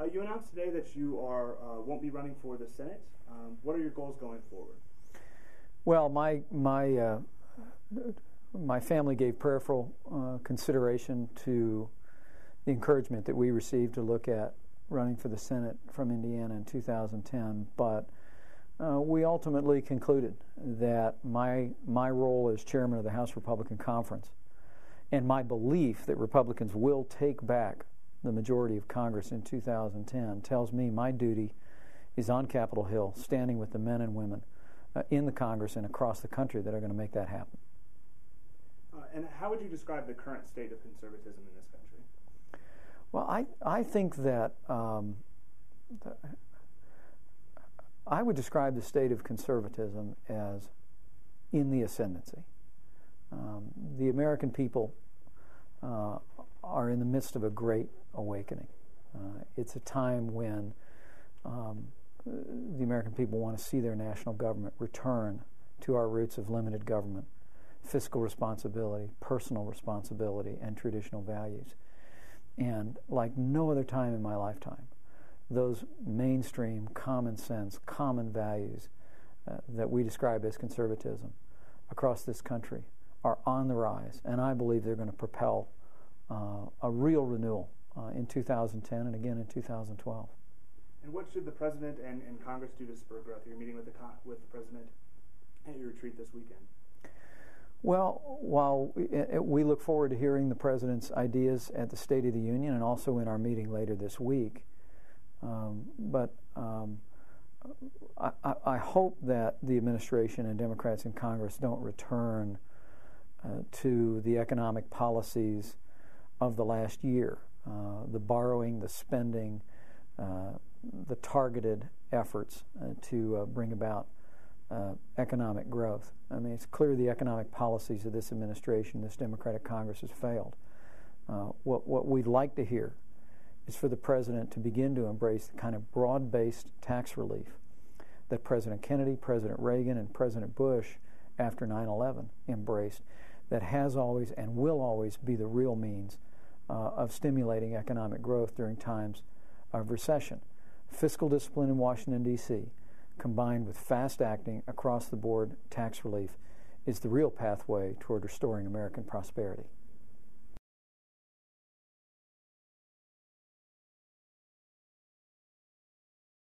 You announced today that you won't be running for the Senate. What are your goals going forward? Well, my family gave prayerful consideration to the encouragement that we received to look at running for the Senate from Indiana in 2010, but we ultimately concluded that my role as chairman of the House Republican Conference and my belief that Republicans will take back the majority of Congress in 2010 tells me my duty is on Capitol Hill, standing with the men and women in the Congress and across the country that are going to make that happen. And how would you describe the current state of conservatism in this country? Well, I think that I would describe the state of conservatism as in the ascendancy. The American people are in the midst of a great awakening. It's a time when the American people want to see their national government return to our roots of limited government, fiscal responsibility, personal responsibility, and traditional values. And like no other time in my lifetime, those mainstream, common sense, common values that we describe as conservatism across this country are on the rise, and I believe they're going to propel a real renewal in 2010 and again in 2012. And what should the President and Congress do to spur growth? You're meeting with the President at your retreat this weekend. Well, while we look forward to hearing the President's ideas at the State of the Union and also in our meeting later this week, but I hope that the administration and Democrats in Congress don't return to the economic policies of the last year, the borrowing, the spending, the targeted efforts to bring about economic growth. I mean, it's clear the economic policies of this administration, this Democratic Congress, has failed. What we'd like to hear is for the President to begin to embrace the kind of broad-based tax relief that President Kennedy, President Reagan, and President Bush after 9/11 embraced, that has always and will always be the real means of stimulating economic growth during times of recession. Fiscal discipline in Washington, D.C., combined with fast-acting, across-the-board tax relief, is the real pathway toward restoring American prosperity.